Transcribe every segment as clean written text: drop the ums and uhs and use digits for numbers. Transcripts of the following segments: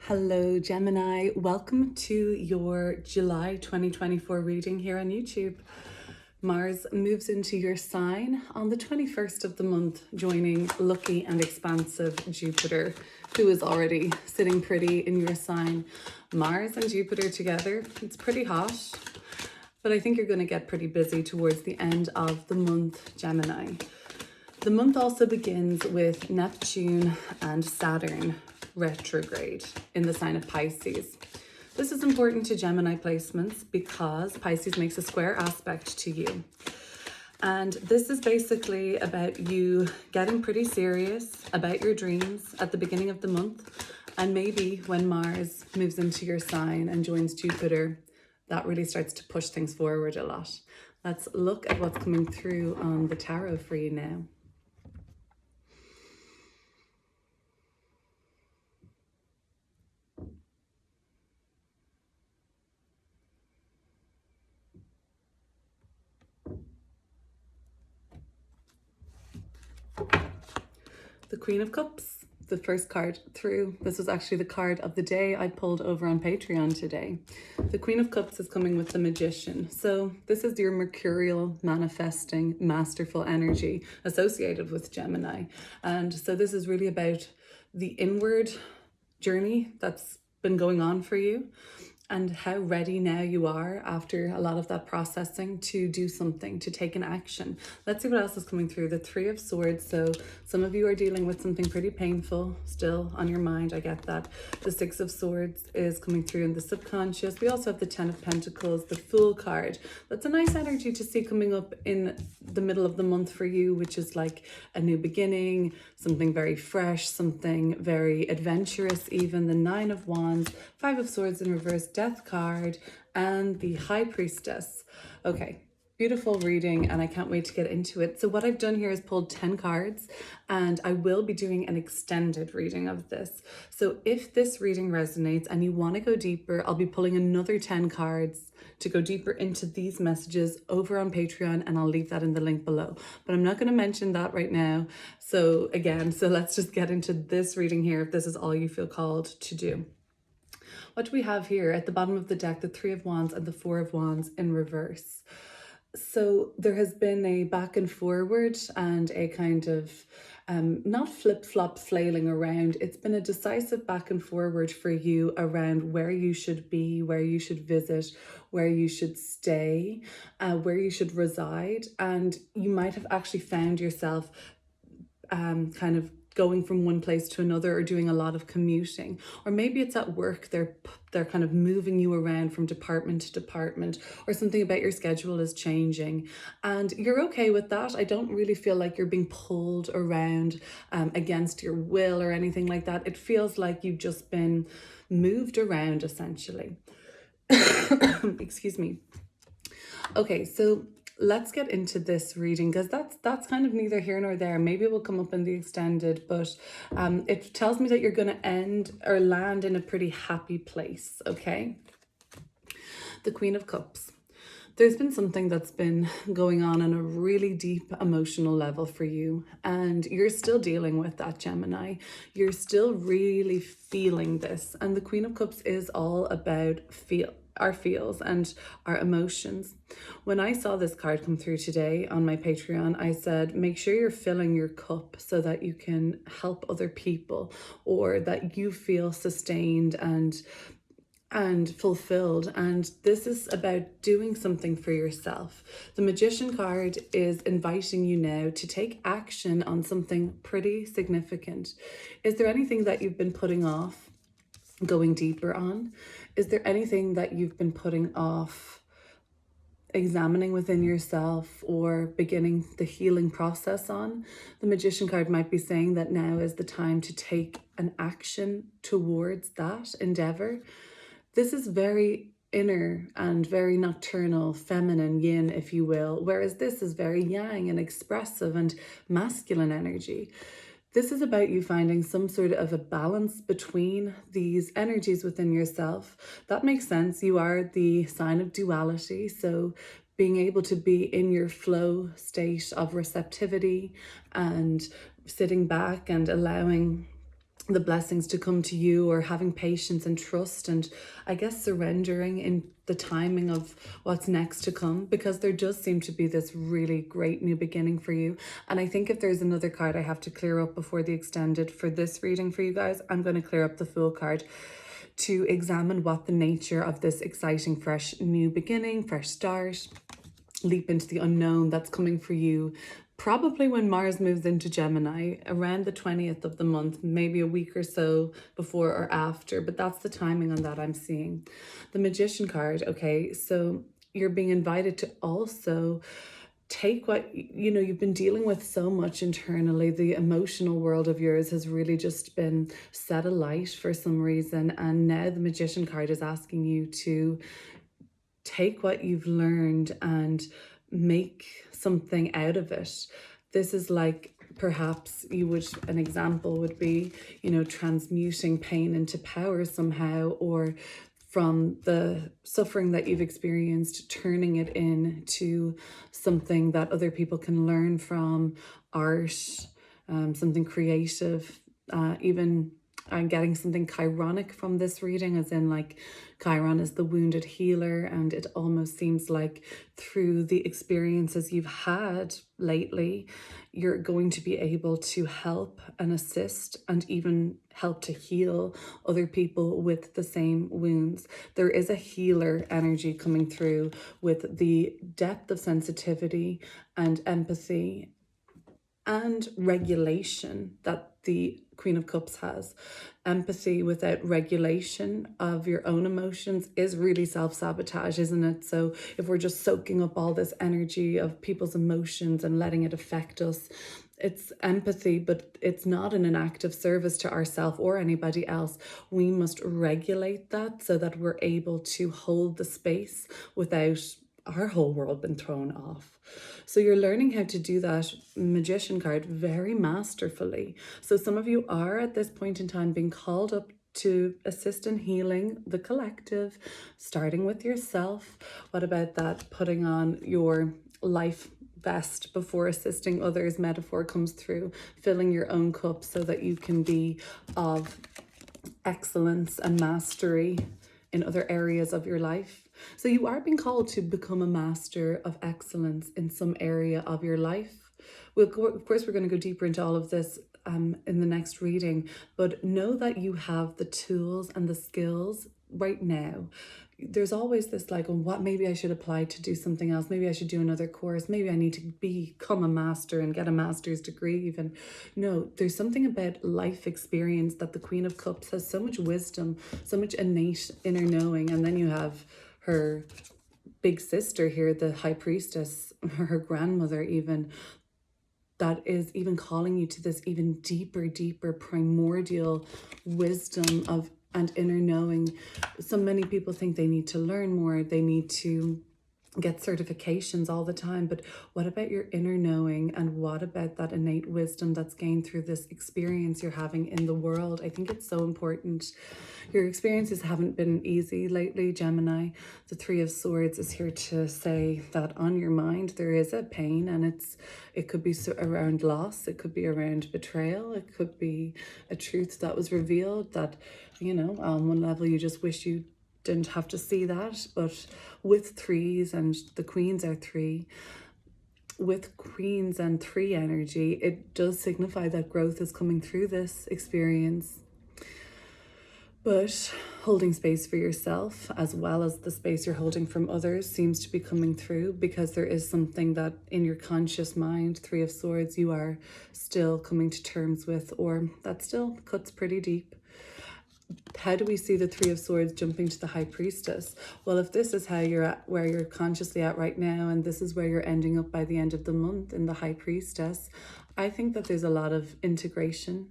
Hello, Gemini. Welcome to your July 2024 reading here on YouTube. Mars moves into your sign on the 21st of the month, joining lucky and expansive Jupiter, who is already sitting pretty in your sign. Mars and Jupiter together, it's pretty hot, but I think you're going to get pretty busy towards the end of the month, Gemini. The month also begins with Neptune and Saturn retrograde in the sign of Pisces. This is important to Gemini placements because Pisces makes a square aspect to you. And this is basically about you getting pretty serious about your dreams at the beginning of the month. And maybe when Mars moves into your sign and joins Jupiter, that really starts to push things forward a lot. Let's look at what's coming through on the tarot for you now. The Queen of Cups, the first card through. This was actually the card of the day I pulled over on Patreon today. The Queen of Cups is coming with the Magician. So this is your mercurial, manifesting, masterful energy associated with Gemini. And so this is really about the inward journey that's been going on for you, and how ready now you are after a lot of that processing to do something, to take an action. Let's see what else is coming through. The Three of Swords. So some of you are dealing with something pretty painful still on your mind. I get that. The Six of Swords is coming through in the subconscious. We also have the Ten of Pentacles, the Fool card. That's a nice energy to see coming up in the middle of the month for you, which is like a new beginning, something very fresh, something very adventurous even. The Nine of Wands, Five of Swords in reverse, Death card, and the High Priestess. Okay, beautiful reading, and I can't wait to get into it. So what I've done here is pulled 10 cards, and I will be doing an extended reading of this. So if this reading resonates and you want to go deeper, I'll be pulling another 10 cards to go deeper into these messages over on Patreon, and I'll leave that in the link below. But I'm not going to mention that right now. So let's just get into this reading here if this is all you feel called to do. What do we have here at the bottom of the deck? The Three of Wands and the Four of Wands in reverse. So there has been a back and forward and a kind of not flip-flop flailing around. It's been a decisive back and forward for you around where you should be, where you should visit, where you should stay, where you should reside. And you might have actually found yourself kind of going from one place to another, or doing a lot of commuting, or maybe it's at work. They're kind of moving you around from department to department, or something about your schedule is changing, and you're okay with that. I don't really feel like you're being pulled around against your will or anything like that. It feels like you've just been moved around essentially. Excuse me. Okay, so let's get into this reading, because that's kind of neither here nor there. Maybe it will come up in the extended, but it tells me that you're going to end or land in a pretty happy place, okay? The Queen of Cups. There's been something that's been going on a really deep emotional level for you, and you're still dealing with that, Gemini. You're still really feeling this, and the Queen of Cups is all about our feels and our emotions. When I saw this card come through today on my Patreon, I said, make sure you're filling your cup so that you can help other people, or that you feel sustained and fulfilled. And this is about doing something for yourself. The Magician card is inviting you now to take action on something pretty significant. Is there anything that you've been putting off going deeper on? Is there anything that you've been putting off examining within yourself or beginning the healing process on? The Magician card might be saying that now is the time to take an action towards that endeavor. This is very inner and very nocturnal, feminine, yin, if you will, whereas this is very yang and expressive and masculine energy. This is about you finding some sort of a balance between these energies within yourself. That makes sense. You are the sign of duality, so being able to be in your flow state of receptivity and sitting back and allowing the blessings to come to you, or having patience and trust, and I guess surrendering in the timing of what's next to come, because there does seem to be this really great new beginning for you. And I think if there's another card I have to clear up before the extended for this reading for you guys, I'm going to clear up the Fool card to examine what the nature of this exciting fresh new beginning, fresh start, leap into the unknown that's coming for you, probably when Mars moves into Gemini around the 20th of the month, maybe a week or so before or after, but that's the timing on that I'm seeing. The Magician card, okay, so you're being invited to also take what, you've been dealing with so much internally. The emotional world of yours has really just been set alight for some reason, and now the Magician card is asking you to take what you've learned and make something out of it. This is like, perhaps an example would be, transmuting pain into power somehow, or from the suffering that you've experienced, turning it into something that other people can learn from, art, something creative, even I'm getting something chironic from this reading, as in like Chiron is the wounded healer, and it almost seems like through the experiences you've had lately, you're going to be able to help and assist and even help to heal other people with the same wounds. There is a healer energy coming through with the depth of sensitivity and empathy and regulation that the Queen of Cups has. Empathy without regulation of your own emotions is really self-sabotage, isn't it? So if we're just soaking up all this energy of people's emotions and letting it affect us, it's empathy, but it's not in an act of service to ourselves or anybody else. We must regulate that so that we're able to hold the space without our whole world been thrown off. So you're learning how to do that Magician card very masterfully. So some of you are at this point in time being called up to assist in healing the collective, starting with yourself. What about that putting on your life vest before assisting others metaphor comes through, filling your own cup so that you can be of excellence and mastery in other areas of your life. So you are being called to become a master of excellence in some area of your life. Of course, we're going to go deeper into all of this in the next reading, but know that you have the tools and the skills right now. There's always this like, oh, what, maybe I should apply to do something else. Maybe I should do another course. Maybe I need to become a master and get a master's degree even. No, there's something about life experience that the Queen of Cups has so much wisdom, so much innate inner knowing. And then you have her big sister here, the High Priestess, her grandmother even, that is even calling you to this even deeper primordial wisdom of and inner knowing. So many people think they need to learn more, they need to get certifications all the time, but what about your inner knowing, and what about that innate wisdom that's gained through this experience you're having in the world? I think it's so important. Your experiences haven't been easy lately, Gemini. The Three of Swords is here to say that on your mind there is a pain, and it could be around loss, it could be around betrayal, it could be a truth that was revealed that, on one level you just wish you didn't have to see that. But with threes, and the queens are three, with queens and three energy, it does signify that growth is coming through this experience. But holding space for yourself, as well as the space you're holding from others, seems to be coming through, because there is something that in your conscious mind, Three of Swords, you are still coming to terms with, or that still cuts pretty deep. How do we see the Three of Swords jumping to the High Priestess? Well, if this is how you're at, where you're consciously at right now, and this is where you're ending up by the end of the month in the High Priestess, I think that there's a lot of integration.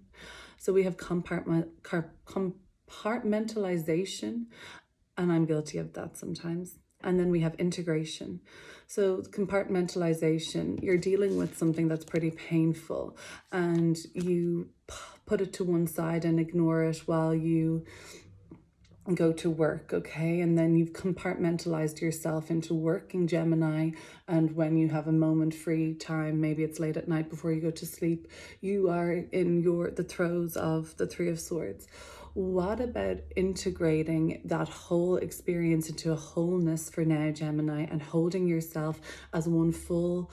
So we have compartmentalization, and I'm guilty of that sometimes. And then we have integration. So compartmentalization, you're dealing with something that's pretty painful, and you put it to one side and ignore it while you go to work, okay? And then you've compartmentalized yourself into working Gemini, and when you have a moment free time, maybe it's late at night before you go to sleep, you are in the throes of the Three of Swords. What about integrating that whole experience into a wholeness for now, Gemini, and holding yourself as one full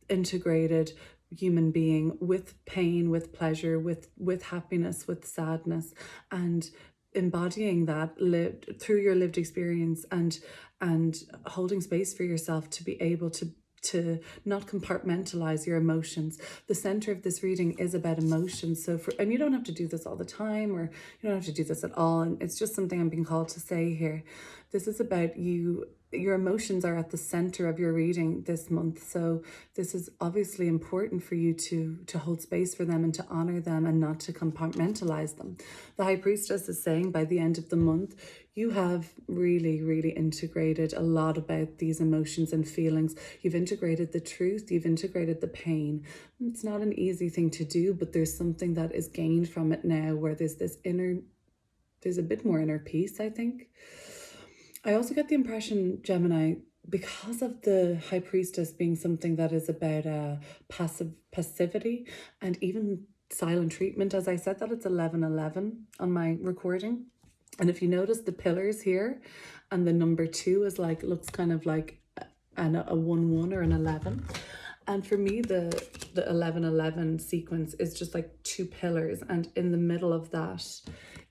integrated human being, with pain, with pleasure, with happiness, with sadness, and embodying that lived through your lived experience, and holding space for yourself to be able to not compartmentalize your emotions. The center of this reading is about emotions. So and you don't have to do this all the time, or you don't have to do this at all. And it's just something I'm being called to say here. This is about you. Your emotions are at the center of your reading this month. So this is obviously important for you to hold space for them and to honor them and not to compartmentalize them. The High Priestess is saying by the end of the month, you have really, really integrated a lot about these emotions and feelings. You've integrated the truth, you've integrated the pain. It's not an easy thing to do, but there's something that is gained from it now, where there's a bit more inner peace, I think. I also get the impression, Gemini, because of the High Priestess being something that is about passivity and even silent treatment, as I said, that it's 11:11 on my recording. And if you notice the pillars here, and the number 2 is like, looks kind of like a 1-1 or an 11. And for me, the 11:11 sequence is just like 2 pillars, and in the middle of that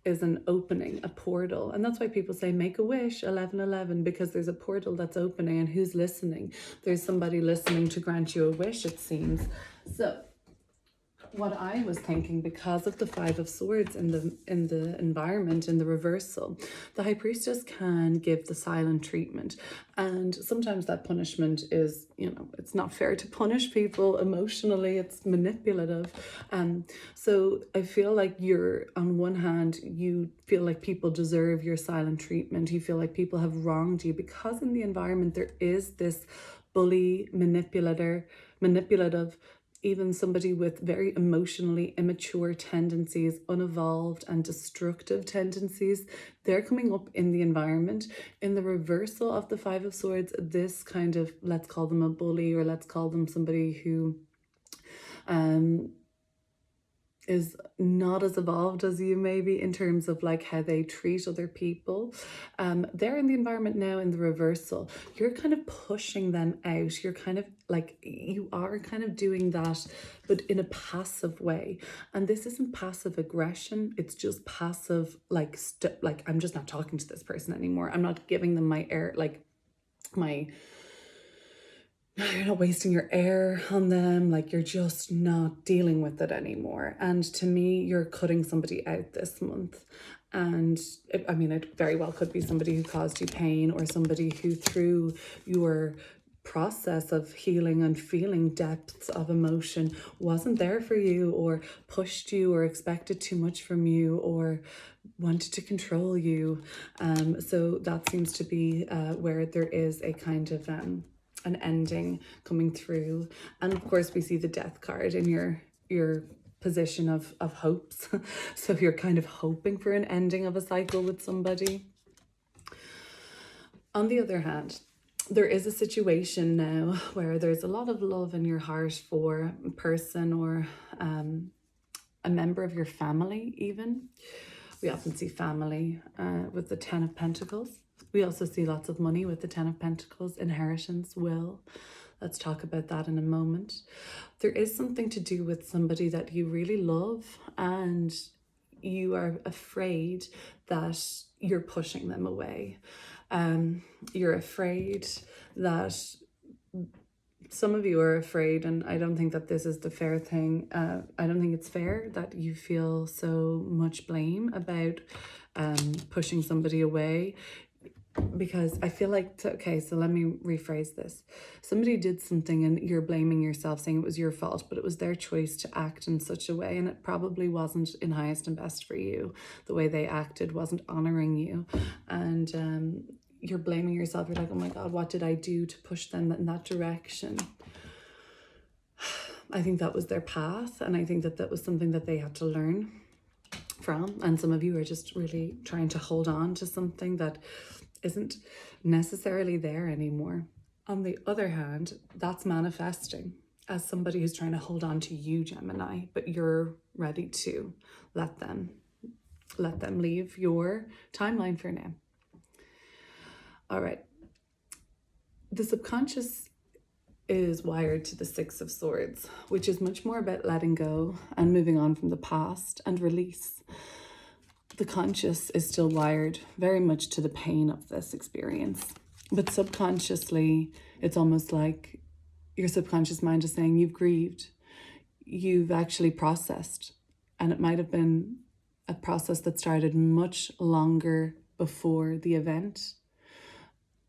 is an opening, a portal. And that's why people say make a wish 11:11, because there's a portal that's opening, and who's listening? There's somebody listening to grant you a wish, it seems. So what I was thinking, because of the 5 of Swords in the environment, in the reversal, the High Priestess can give the silent treatment. And sometimes that punishment is, it's not fair to punish people emotionally, it's manipulative. So I feel like you're, on one hand, you feel like people deserve your silent treatment. You feel like people have wronged you, because in the environment there is this bully, manipulative, even somebody with very emotionally immature tendencies, unevolved and destructive tendencies. They're coming up in the environment. In the reversal of the 5 of Swords, this kind of, let's call them a bully, or let's call them somebody who is not as evolved as you, maybe, in terms of like how they treat other people. They're in the environment now in the reversal. You're kind of pushing them out. You're kind of like, you are kind of doing that, but in a passive way. And this isn't passive aggression. It's just passive, like I'm just not talking to this person anymore. I'm not giving them my air, you're not wasting your air on them, like you're just not dealing with it anymore. And to me, you're cutting somebody out this month. And it very well could be somebody who caused you pain, or somebody who, through your process of healing and feeling depths of emotion, wasn't there for you, or pushed you, or expected too much from you, or wanted to control you. So that seems to be where there is a kind of an ending coming through. And of course we see the Death card in your position of hopes. So you're kind of hoping for an ending of a cycle with somebody. On the other hand, there is a situation now where there's a lot of love in your heart for a person, or a member of your family even. We often see family with the 10 of Pentacles. We also see lots of money with the 10 of Pentacles, inheritance, will. Let's talk about that in a moment. There is something to do with somebody that you really love, and you are afraid that you're pushing them away. You're afraid that, some of you are afraid, and I don't think that this is the fair thing. I don't think it's fair that you feel so much blame about pushing somebody away, because I feel like, okay, so let me rephrase this. Somebody did something and you're blaming yourself, saying it was your fault, but it was their choice to act in such a way, and it probably wasn't in highest and best for you. The way they acted wasn't honoring you, and you're blaming yourself. You're like, oh my God, what did I do to push them in that direction? I think that was their path, and I think that that was something that they had to learn. from, and some of you are just really trying to hold on to something that isn't necessarily there anymore. On the other hand, that's manifesting as somebody who's trying to hold on to you, Gemini, but you're ready to let them leave your timeline for now. All right. The subconscious is wired to the Six of Swords, which is much more about letting go and moving on from the past and release. The conscious is still wired very much to the pain of this experience. But subconsciously, it's almost like your subconscious mind is saying you've grieved, you've actually processed. And it might have been a process that started much longer before the event,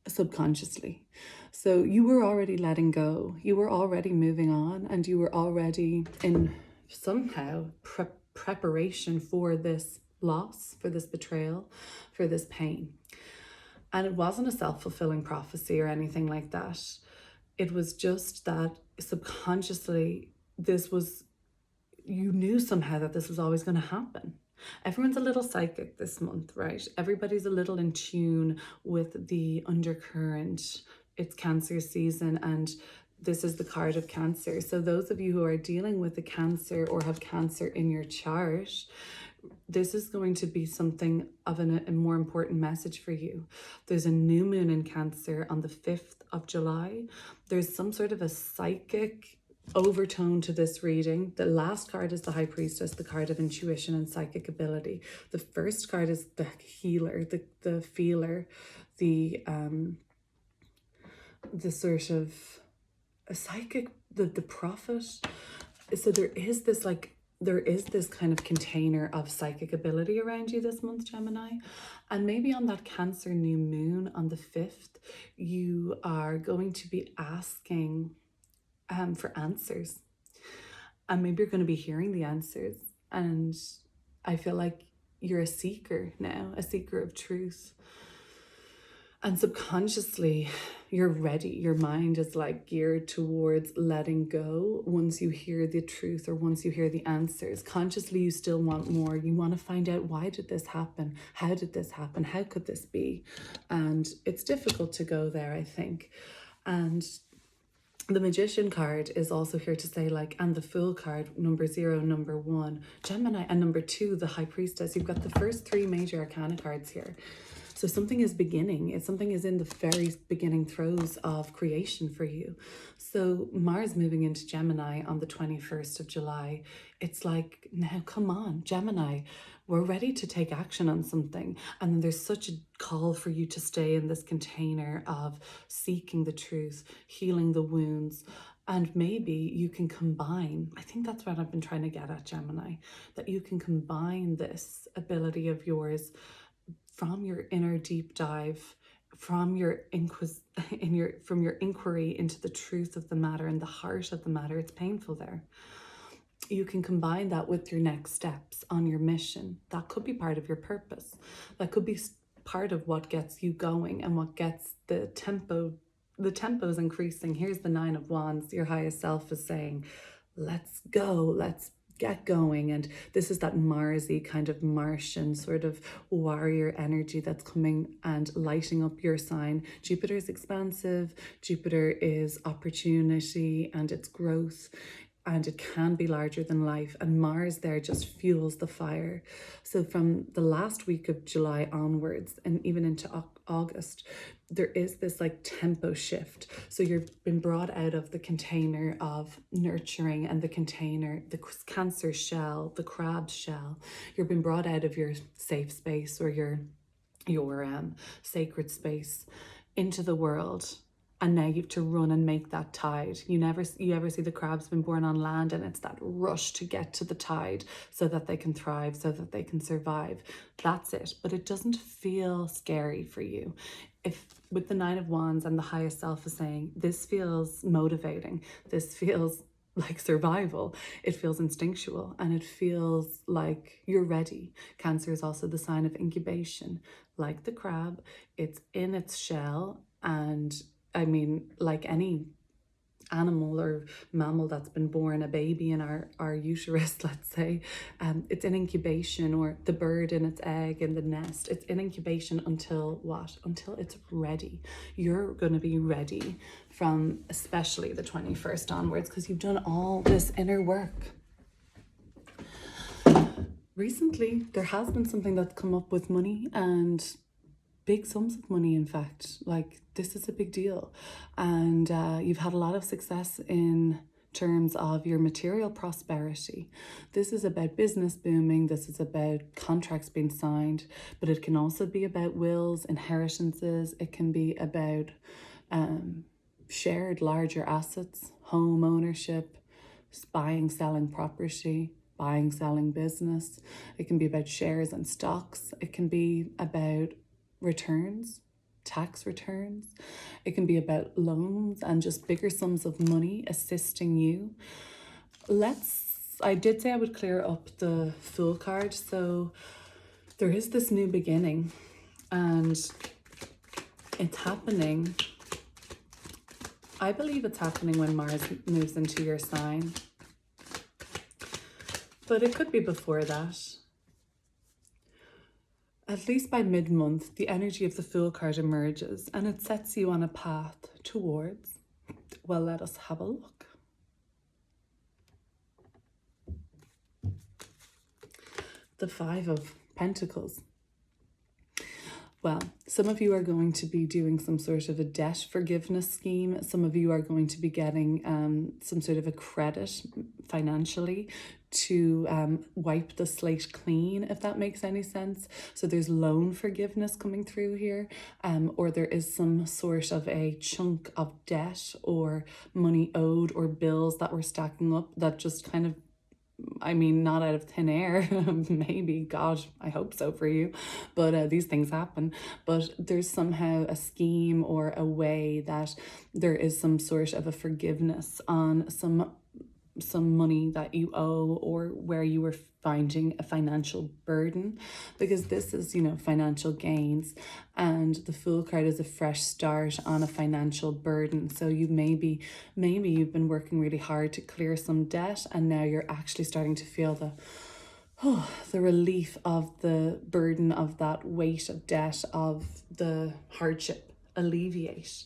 subconsciously. So you were already letting go, you were already moving on, and you were already in somehow preparation for this loss, for this betrayal, for this pain. And it wasn't a self-fulfilling prophecy or anything like that. It was just that subconsciously you knew somehow that this was always going to happen. Everyone's a little psychic this month, right? Everybody's a little in tune with the undercurrent. It's Cancer season, and this is the card of Cancer. So those of you who are dealing with the Cancer or have Cancer in your chart, this is going to be something of a more important message for you. There's a new moon in Cancer on the 5th of July. There's some sort of a psychic overtone to this reading. The last card is the High Priestess, the card of intuition and psychic ability. The first card is the healer, the feeler, the sort of a psychic, the prophet. So there is this kind of container of psychic ability around you this month, Gemini. And maybe on that Cancer new moon on the 5th, you are going to be asking for answers. And maybe you're going to be hearing the answers. And I feel like you're a seeker now, a seeker of truth. And subconsciously, you're ready. Your mind is like geared towards letting go once you hear the truth or once you hear the answers. Consciously, you still want more. You want to find out, why did this happen? How did this happen? How could this be? And it's difficult to go there, I think. And the Magician card is also here to say, like, and the Fool card, number 0, number 1, Gemini, and number 2, the High Priestess. You've got the first 3 major arcana cards here. So something is beginning. Something is in the very beginning throes of creation for you. So Mars moving into Gemini on the 21st of July. It's like, now come on, Gemini, we're ready to take action on something. And then there's such a call for you to stay in this container of seeking the truth, healing the wounds. And maybe you can combine, I think that's what I've been trying to get at, Gemini, that you can combine this ability of yours from your inner deep dive, from your inquiry into the truth of the matter and the heart of the matter. It's painful there. You can combine that with your next steps on your mission. That could be part of your purpose. That could be part of what gets you going and what gets the tempo. The tempo is increasing. Here's the 9 of Wands. Your highest self is saying, let's go, let's get going. And this is that Marsy kind of Martian sort of warrior energy that's coming and lighting up your sign. Jupiter is expansive. Jupiter is opportunity and it's growth, and it can be larger than life. And Mars there just fuels the fire. So from the last week of July onwards and even into August, there is this like tempo shift. So you've been brought out of the container of nurturing and the container, the Cancer shell, the crab shell. You've been brought out of your safe space or your sacred space into the world. And now you have to run and make that tide. You ever see the crabs been born on land, and it's that rush to get to the tide so that they can thrive, so that they can survive. That's it. But it doesn't feel scary for you. If with the 9 of Wands and the highest self is saying, this feels motivating, this feels like survival, it feels instinctual, and it feels like you're ready. Cancer is also the sign of incubation. Like the crab, it's in its shell, and I mean, like any animal or mammal that's been born, a baby in our uterus, let's say, it's in incubation, or the bird in its egg in the nest, it's in incubation until what? Until it's ready. You're going to be ready from especially the 21st onwards, because you've done all this inner work. Recently, there has been something that's come up with money, and big sums of money, in fact. Like, this is a big deal. And you've had a lot of success in terms of your material prosperity. This is about business booming. This is about contracts being signed, but it can also be about wills, inheritances. It can be about shared larger assets, home ownership, buying, selling property, buying, selling business. It can be about shares and stocks. It can be about returns, tax returns. It can be about loans and just bigger sums of money assisting you. I did say I would clear up the Fool card. So there is this new beginning, and it's happening. I believe it's happening when Mars moves into your sign, but it could be before that. At least by mid-month, the energy of the Fool card emerges, and it sets you on a path towards, well, let us have a look. The Five of Pentacles. Well, some of you are going to be doing some sort of a debt forgiveness scheme. Some of you are going to be getting some sort of a credit financially to wipe the slate clean, if that makes any sense. So there's loan forgiveness coming through here, or there is some sort of a chunk of debt or money owed or bills that were stacking up that just kind of, I mean, not out of thin air, maybe, God, I hope so for you, but these things happen. But there's somehow a scheme or a way that there is some sort of a forgiveness on some money that you owe, or where you were finding a financial burden, because this is, you know, financial gains, and the Fool card is a fresh start on a financial burden. So you maybe you've been working really hard to clear some debt, and now you're actually starting to feel the relief of the burden of that weight of debt, of the hardship alleviate.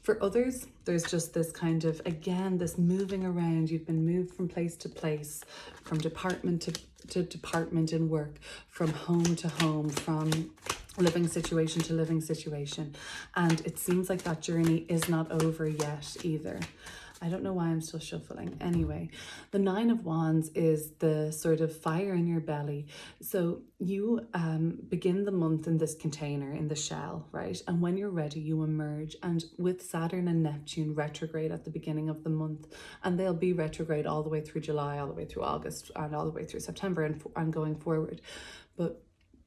For others, there's just this kind of, again, this moving around. You've been moved from place to place, from department to department in work, from home to home, from living situation to living situation. And it seems like that journey is not over yet either. I don't know why I'm still shuffling. Anyway, the Nine of Wands is the sort of fire in your belly. So you begin the month in this container, in the shell, right? And when you're ready, you emerge. And with Saturn and Neptune retrograde at the beginning of the month, and they'll be retrograde all the way through July, all the way through August, and all the way through September and going forward. But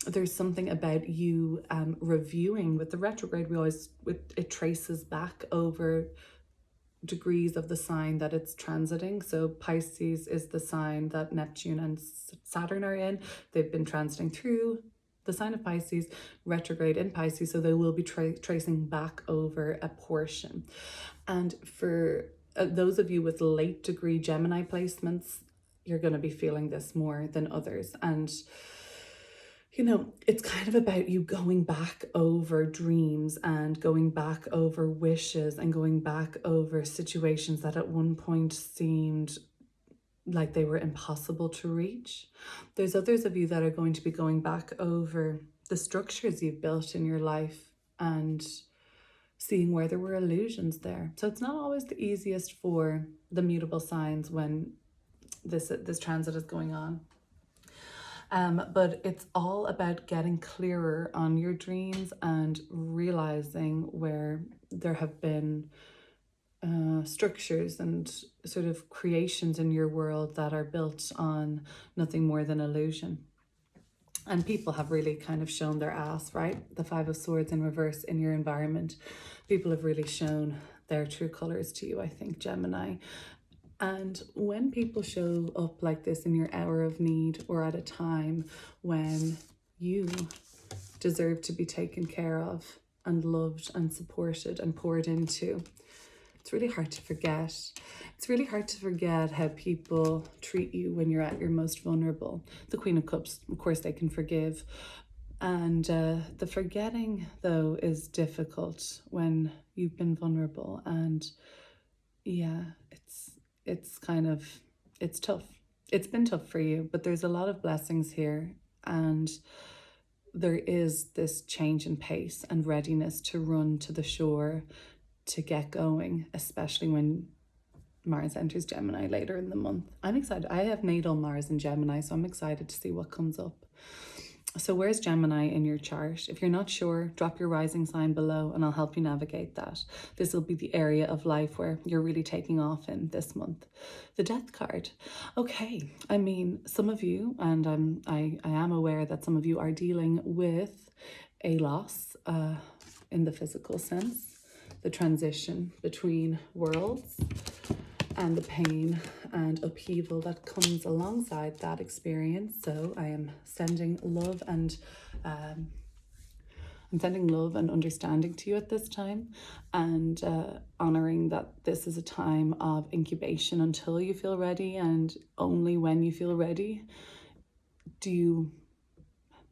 there's something about you reviewing with the retrograde. It traces back over degrees of the sign that it's transiting. So Pisces is the sign that Neptune and Saturn are in. They've been transiting through the sign of Pisces, retrograde in Pisces, so they will be tracing back over a portion. And for those of you with late degree Gemini placements, you're going to be feeling this more than others. And you know, it's kind of about you going back over dreams and going back over wishes and going back over situations that at one point seemed like they were impossible to reach. There's others of you that are going to be going back over the structures you've built in your life and seeing where there were illusions there. So it's not always the easiest for the mutable signs when this transit is going on. But it's all about getting clearer on your dreams and realizing where there have been structures and sort of creations in your world that are built on nothing more than illusion. And people have really kind of shown their ass, right? The Five of Swords in reverse in your environment. People have really shown their true colors to you, I think, Gemini. And when people show up like this in your hour of need, or at a time when you deserve to be taken care of and loved and supported and poured into, It's really hard to forget. It's really hard to forget how people treat you when you're at your most vulnerable. The Queen of Cups, of course, they can forgive. And the forgetting, though, is difficult when you've been vulnerable. And yeah, it's kind of, it's tough. It's been tough for you, but there's a lot of blessings here. And there is this change in pace and readiness to run to the shore, to get going, especially when Mars enters Gemini later in the month. I'm excited. I have natal Mars in Gemini, so I'm excited to see what comes up. So where's Gemini in your chart? If you're not sure, drop your rising sign below and I'll help you navigate that. This will be the area of life where you're really taking off in this month. The Death card. Okay, I mean, some of you, and I am aware that some of you are dealing with a loss in the physical sense, the transition between worlds, and the pain and upheaval that comes alongside that experience. So I am sending love and understanding to you at this time, and honoring that this is a time of incubation until you feel ready, and only when you feel ready do you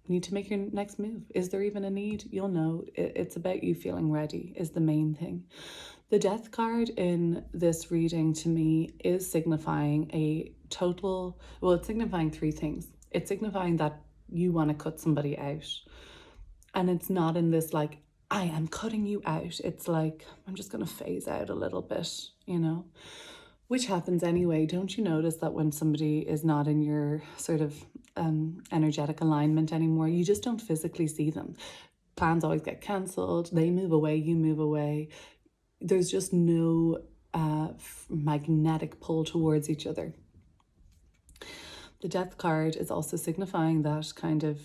need to make your next move. Is there even a need? You'll know. It's about you feeling ready is the main thing. The Death card in this reading to me is signifying it's signifying three things. It's signifying that you want to cut somebody out. And it's not in this like, I am cutting you out. It's like, I'm just going to phase out a little bit, which happens anyway. Don't you notice that when somebody is not in your sort of energetic alignment anymore, you just don't physically see them. Plans always get cancelled. They move away, you move away. There's just no magnetic pull towards each other. The Death card is also signifying that kind of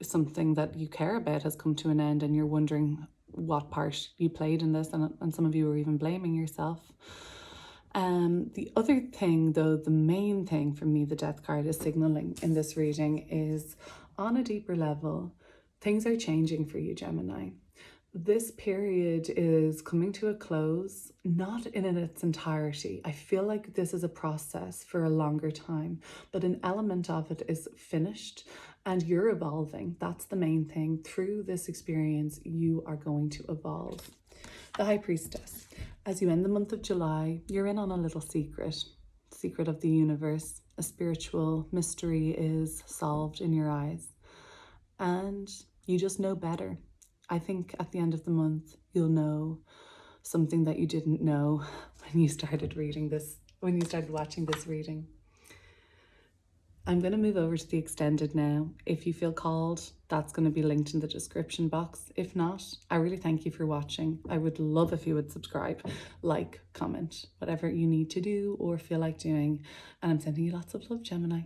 something that you care about has come to an end, and you're wondering what part you played in this, and some of you are even blaming yourself. The other thing, though, the main thing for me, the Death card is signaling in this reading is, on a deeper level, things are changing for you, Gemini. This period is coming to a close, not in its entirety. I feel like this is a process for a longer time, but an element of it is finished and you're evolving. That's the main thing. Through this experience, you are going to evolve. The High Priestess. As you end the month of July, you're in on a little secret of the universe. A spiritual mystery is solved in your eyes, and you just know better. I think at the end of the month, you'll know something that you didn't know when you started watching this reading. I'm going to move over to the extended now. If you feel called, that's going to be linked in the description box. If not, I really thank you for watching. I would love if you would subscribe, like, comment, whatever you need to do or feel like doing. And I'm sending you lots of love, Gemini.